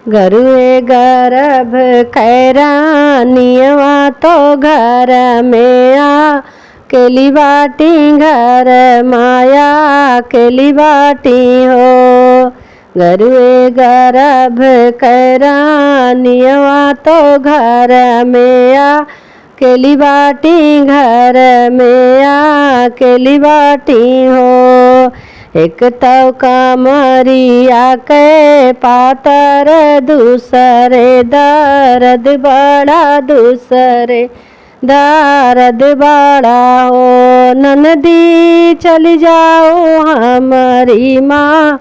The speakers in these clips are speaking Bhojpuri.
गरुए गर्भ कैरानियवा तो घर में आ केली बाटी घर माया केली बाटी हो। गरुए गर्भ कैरानियवा तो घर में आ केली बाटी घर में आ केली बाटी हो। एक तव कमरिया के पातर दूसरे दर्द बड़ा दूसरे दर्द बड़ा हो। ननदी चली जाओ हमारी माँ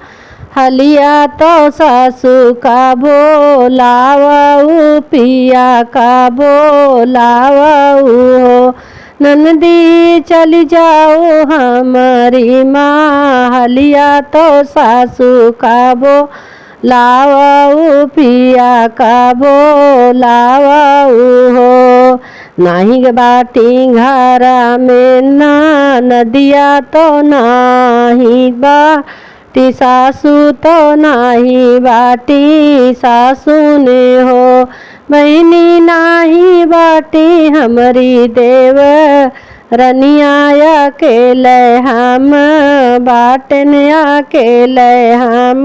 हलिया तो सासू का बोलावऊ पिया का बोलावऊ हो। ननदी चली जाओ हमारी माँ हलिया तो सासू का बोलावऊ पिया का बोलावऊ हो। नाही बाटी घर में ना नदिया तो नाही बाटी सासू तो नाही बाटी सासू ने हो। बहनी नाही बाटी हमारी देव रनिया अकेले हम बाटन अकेले हम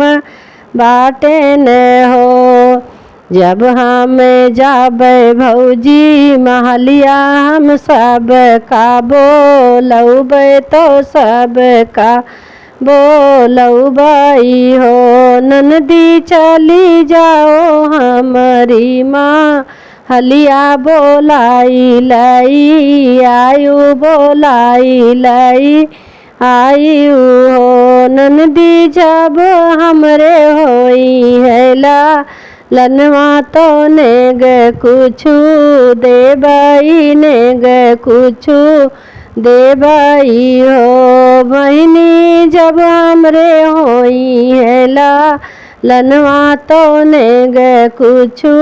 बाटन हो। जब हम जाबे भौजी महलिया हम सब का बोलबे तो सब का बोलबई हो। ननदी चली जाओ हमारी माँ हलिया बोलाई लाई आयु बोलाई लाई आयु हो। ननदी जब हमरे होई है ला लनवा तो ने ग कुछु देबई ने ग कुछु देबई हो। बहनी जब हमरे होई है ला लनवा तो ने ग कुछु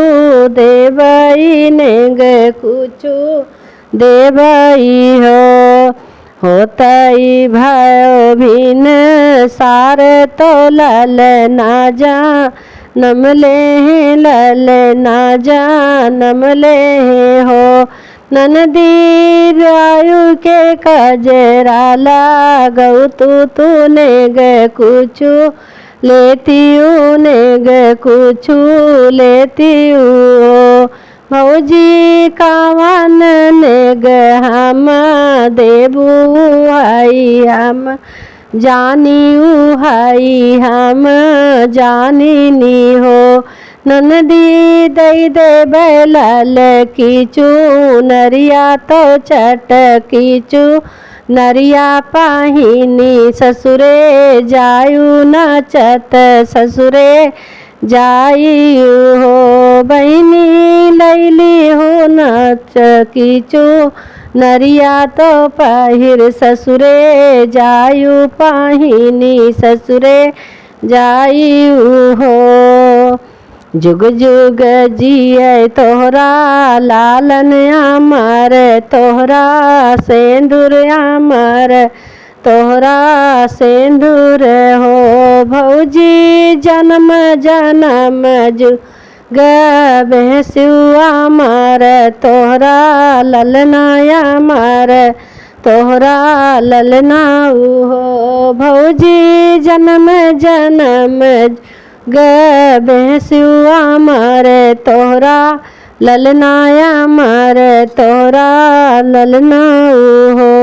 देबई ने ग कुछु देबई हो। होतई भयो भिन सार तो लल ना जा नमले लल ना जा नमले हो। ननदी रायु के कजरा लागऊ तूने ग कुछु लेती ने ग कुछु लेती हो। भौजी कावन ने ग हम देबू आई हम जानी हाई हम जानी नी हो। ननदी दई दे बैलाल कीचू नरिया तो चट कीचू नरिया पाहिनी ससुरे जायु नाचत ससुरे जायु हो। बहनी लैली हो नाच कीचू नरिया तो पहिर ससुरे जायु पाहिनी ससुरे जायु हो। जुग जुग जिये तोहरा लालन अमर तोहरा सेंदूर अमर तोहरा सेंदूर हो। भौजी जन्म जन्म जुग बेसु अमर तोहरा ललना अमर तोहरा ललना हो। भौजी जन्म जन्म ग बेसु अमर तोहरा ललना अमर तोहरा ललना हो।